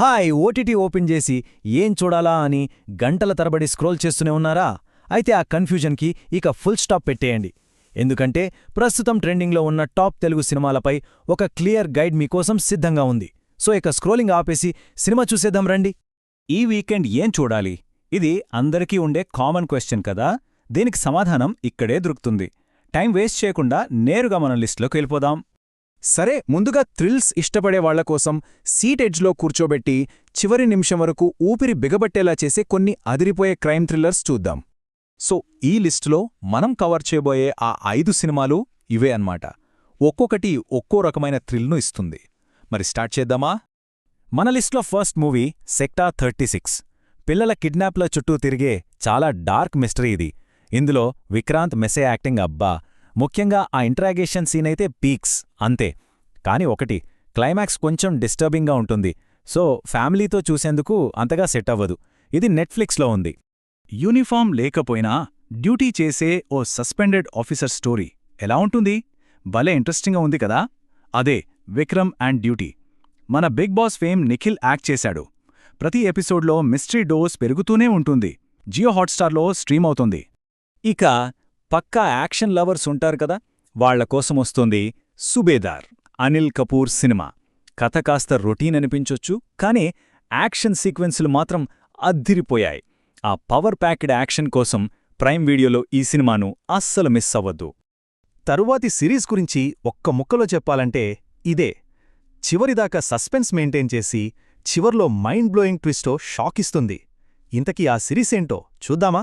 Hi OTT open చేసి ఏం చూడాలా అని గంటల తరబడి స్క్రోల్ చేస్తూనే ఉన్నారా? అయితే ఆ కన్ఫ్యూజన్కి ఇక ఫుల్ స్టాప్ పెట్టేయండి. ఎందుకంటే ప్రస్తుతం ట్రెండింగ్లో ఉన్న టాప్ తెలుగు సినిమాలపై ఒక క్లియర్ గైడ్ మీకోసం సిద్ధంగా ఉంది. సో ఇక స్క్రోలింగ్ ఆపేసి సినిమా చూసేద్దాం రండి. ఈ వీకెండ్ ఏం చూడాలి? ఇది అందరికీ ఉండే కామన్ క్వశ్చన్ కదా. దీనికి సమాధానం ఇక్కడే దొరుకుతుంది. టైం వేస్ట్ చేయకుండా నేరుగా మన లిస్టులోకి వెళ్ళిపోదాం. సరే, ముందుగా థ్రిల్స్ ఇష్టపడే వాళ్లకోసం సీట్ ఎడ్జ్లో కూర్చోబెట్టి చివరి నిమిషం వరకు ఊపిరి బిగబట్టేలా చేసే కొన్ని అదిరిపోయే క్రైమ్ థ్రిల్లర్స్ చూద్దాం. సో ఈ లిస్టులో మనం కవర్ చేయబోయే ఆ 5 సినిమాలు ఇవే అన్నమాట. ఒక్కొక్కటి ఒక్కో రకమైన థ్రిల్ను ఇస్తుంది. మరి స్టార్ట్ చేద్దామా? మన లిస్ట్లో ఫస్ట్ మూవీ సెక్టార్ 36. పిల్లల కిడ్నాప్ల చుట్టూ తిరిగే చాలా డార్క్ మిస్టరీ ఇది. ఇందులో విక్రాంత్ మెస్సే యాక్టింగ్ అబ్బా! ముఖ్యంగా ఆ ఇంట్రాగేషన్ సీన్ అయితే పీక్స్ అంతే. కాని ఒకటి, క్లైమాక్స్ కొంచెం డిస్టర్బింగ్గా ఉంటుంది. సో ఫ్యామిలీతో చూసేందుకు అంతగా సెట్ అవ్వదు. ఇది నెట్ఫ్లిక్స్లో ఉంది. యూనిఫామ్ లేకపోయినా డ్యూటీ చేసే ఓ సస్పెండెడ్ ఆఫీసర్ స్టోరీ ఎలా ఉంటుంది? భలే ఇంట్రెస్టింగ్గా ఉంది కదా. అదే విక్రమ్ అండ్ డ్యూటీ. మన Bigg Boss fame Nikhil act చేశాడు. ప్రతి ఎపిసోడ్లో మిస్టరీ డోస్ పెరుగుతూనే ఉంటుంది. జియో హాట్స్టార్లో స్ట్రీమ్ అవుతుంది. ఇక పక్కా యాక్షన్ లవర్స్ ఉంటారు కదా, వాళ్ల కోసమొస్తుంది సుబేదార్, అనిల్ కపూర్ సినిమా. కథ కాస్త రొటీన్ అనిపించొచ్చు, కానీ యాక్షన్ సీక్వెన్సులు మాత్రం అద్దిరిపోయాయి. ఆ పవర్ ప్యాక్డ్ యాక్షన్ కోసం ప్రైమ్ వీడియోలో ఈ సినిమాను అస్సలు మిస్ అవ్వద్దు. తరువాతి సిరీస్ గురించి ఒక్క ముక్కలో చెప్పాలంటే ఇదే. చివరిదాకా సస్పెన్స్ మెయింటైన్ చేసి చివర్లో మైండ్ బ్లోయింగ్ ట్విస్టో షాకిస్తుంది. ఇంతకీ ఆ సిరీస్ ఏంటో చూద్దామా?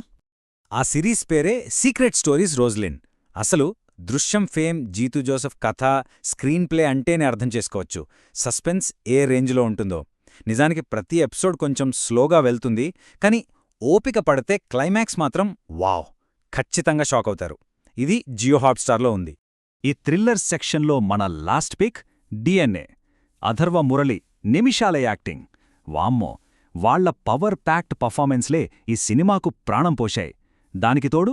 ఆ సిరీస్ పేరే సీక్రెట్ స్టోరీస్ రోజ్లిన్. అసలు దృశ్యం ఫేమ్, జీతూ జోసెఫ్ కథ, స్క్రీన్ ప్లే అంటేనే అర్థం చేసుకోవచ్చు సస్పెన్స్ ఏ రేంజ్లో ఉంటుందో. నిజానికి ప్రతి ఎపిసోడ్ కొంచెం స్లోగా వెళ్తుంది, కానీ ఓపిక పడితే క్లైమాక్స్ మాత్రం వావ్, ఖచ్చితంగా షాక్ అవుతారు. ఇది జియో హాట్స్టార్లో ఉంది. ఈ థ్రిల్లర్ సెక్షన్లో మన last pic DNA. Atharva Murali నిమిషాల యాక్టింగ్, వామ్మో! వాళ్ల పవర్ ప్యాక్డ్ పర్ఫార్మెన్స్లే ఈ సినిమాకు ప్రాణం పోశాయి. దానికి తోడు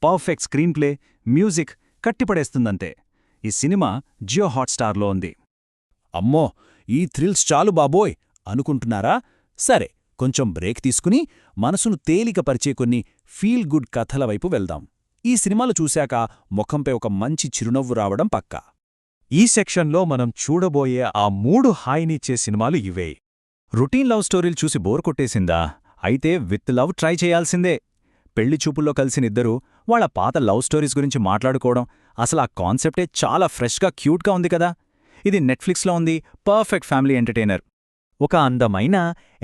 పర్ఫెక్ట్ స్క్రీన్ ప్లే, మ్యూజిక్ కట్టిపడేస్తుందంతే. ఈ సినిమా జియో హాట్స్టార్లో ఉంది. అమ్మో, ఈ థ్రిల్స్ చాలు బాబోయ్ అనుకుంటున్నారా? సరే, కొంచెం బ్రేక్ తీసుకుని మనసును తేలికపరిచే కొన్ని ఫీల్ గుడ్ కథల వైపు వెళ్దాం. ఈ సినిమాలు చూశాక ముఖంపై ఒక మంచి చిరునవ్వు రావడం పక్కా. ఈ సెక్షన్లో మనం చూడబోయే ఆ 3 హాయినిచ్చే సినిమాలు ఇవే. రొటీన్ లవ్ స్టోరీలు చూసి బోర్ కొట్టేసిందా? అయితే విత్ లవ్ ట్రై చేయాల్సిందే. పెళ్లి చూపుల్లో కలిసినిద్దరూ వాళ్ల పాత లవ్ స్టోరీస్ గురించి మాట్లాడుకోవడం, అసలు ఆ కాన్సెప్టే చాలా ఫ్రెష్గా క్యూట్గా ఉంది కదా. ఇది నెట్ఫ్లిక్స్లో ఉంది. Perfect family entertainer. ఒక అందమైన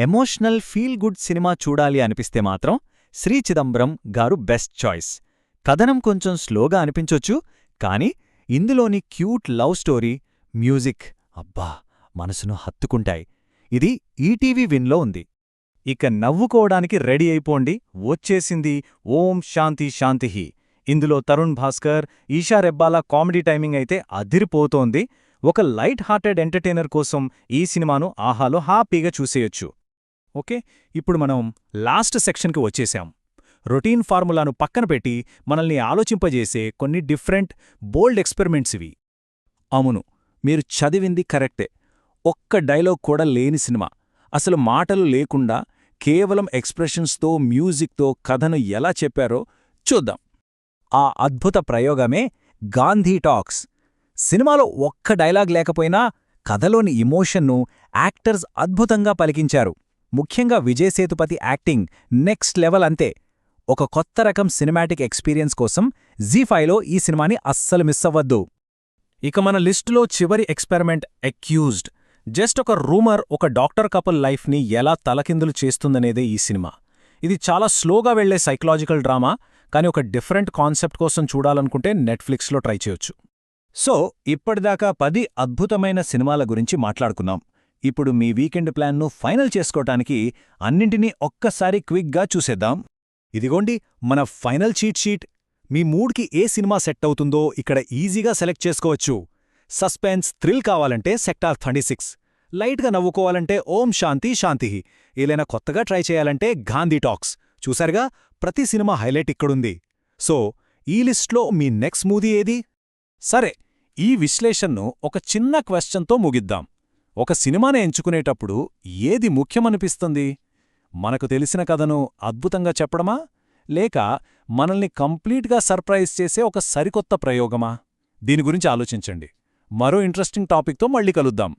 ఎమోషనల్ ఫీల్ గుడ్ సినిమా చూడాలి అనిపిస్తే మాత్రం శ్రీ చిదంబరం గారు బెస్ట్ చాయిస్. కథనం కొంచెం స్లోగా అనిపించొచ్చు, కానీ ఇందులోని క్యూట్ లవ్ స్టోరీ, మ్యూజిక్ అబ్బా మనసును హత్తుకుంటాయి. ఇది ఈటీవీ విన్లో ఉంది. ఇక నవ్వుకోవడానికి రెడీ అయిపోండి, వచ్చేసింది ఓం శాంతి శాంతిహి. ఇందులో తరుణ్ భాస్కర్, ఈషా రెబ్బాల కామెడీ టైమింగ్ అయితే అదిరిపోతోంది. ఒక లైట్ హార్టెడ్ ఎంటర్టైనర్ కోసం ఈ సినిమాను ఆహాలో హ్యాపీగా చూసేయొచ్చు. ఓకే, ఇప్పుడు మనం లాస్ట్ సెక్షన్కి వచ్చేశాం. రొటీన్ ఫార్ములాను పక్కన పెట్టి మనల్ని ఆలోచింపజేసే కొన్ని డిఫరెంట్, బోల్డ్ ఎక్స్పెరిమెంట్స్ ఇవి. అవును, మీరు చదివింది కరెక్టే. ఒక్క డైలాగ్ కూడా లేని సినిమా. అసలు మాటలు లేకుండా కేవలం ఎక్స్ప్రెషన్స్తో, మ్యూజిక్తో కథను ఎలా చెప్పారో చూద్దాం. ఆ అద్భుత ప్రయోగమే గాంధీ టాక్స్. సినిమాలో ఒక్క డైలాగ్ లేకపోయినా కథలోని ఇమోషన్ను యాక్టర్స్ అద్భుతంగా పలికించారు. ముఖ్యంగా Vijay Sethupathi acting next level అంతే. ఒక కొత్త రకం సినిమాటిక్ ఎక్స్పీరియన్స్ కోసం జీ5లో ఈ సినిమాని అస్సలు మిస్ అవ్వద్దు. ఇక మన లిస్టులో చివరి ఎక్స్పెరిమెంట్ అక్యూజ్డ్. జస్ట్ ఒక రూమర్ ఒక డాక్టర్ కపుల్ లైఫ్ని ఎలా తలకిందులు చేస్తుందనేదే ఈ సినిమా. ఇది చాలా స్లోగా వెళ్లే సైకలాజికల్ డ్రామా, కానీ ఒక డిఫరెంట్ కాన్సెప్ట్ కోసం చూడాలనుకుంటే నెట్ఫ్లిక్స్లో ట్రై చేయొచ్చు. సో ఇప్పటిదాకా 10 అద్భుతమైన సినిమాల గురించి మాట్లాడుకున్నాం. ఇప్పుడు మీ వీకెండ్ ప్లాన్ను ఫైనల్ చేసుకోవటానికి అన్నింటినీ ఒక్కసారి క్విక్గా చూసేద్దాం. ఇదిగోండి మన ఫైనల్ చీట్ షీట్. మీ మూడ్కి ఏ సినిమా సెట్ అవుతుందో ఇక్కడ ఈజీగా సెలెక్ట్ చేసుకోవచ్చు. సస్పెన్స్, థ్రిల్ కావాలంటే సెక్టార్ 36, లైట్గా నవ్వుకోవాలంటే ఓం శాంతి శాంతిహి, ఏలైనా కొత్తగా ట్రై చేయాలంటే గాంధీ టాక్స్. చూసారుగా, ప్రతి సినిమా హైలైట్ ఇక్కడుంది. సో ఈ లిస్ట్లో మీ నెక్స్ట్ మూవీ ఏది? సరే, ఈ విశ్లేషణను ఒక చిన్న క్వశ్చన్తో ముగిద్దాం. ఒక సినిమాని ఎంచుకునేటప్పుడు ఏది ముఖ్యమనిపిస్తుంది? మనకు తెలిసిన కథను అద్భుతంగా చెప్పడమా, లేక మనల్ని కంప్లీట్గా సర్ప్రైజ్ చేసే ఒక సరికొత్త ప్రయోగమా? దీని గురించి ఆలోచించండి. మరో ఇంట్రెస్టింగ్ టాపిక్తో మళ్ళీ కలుద్దాం.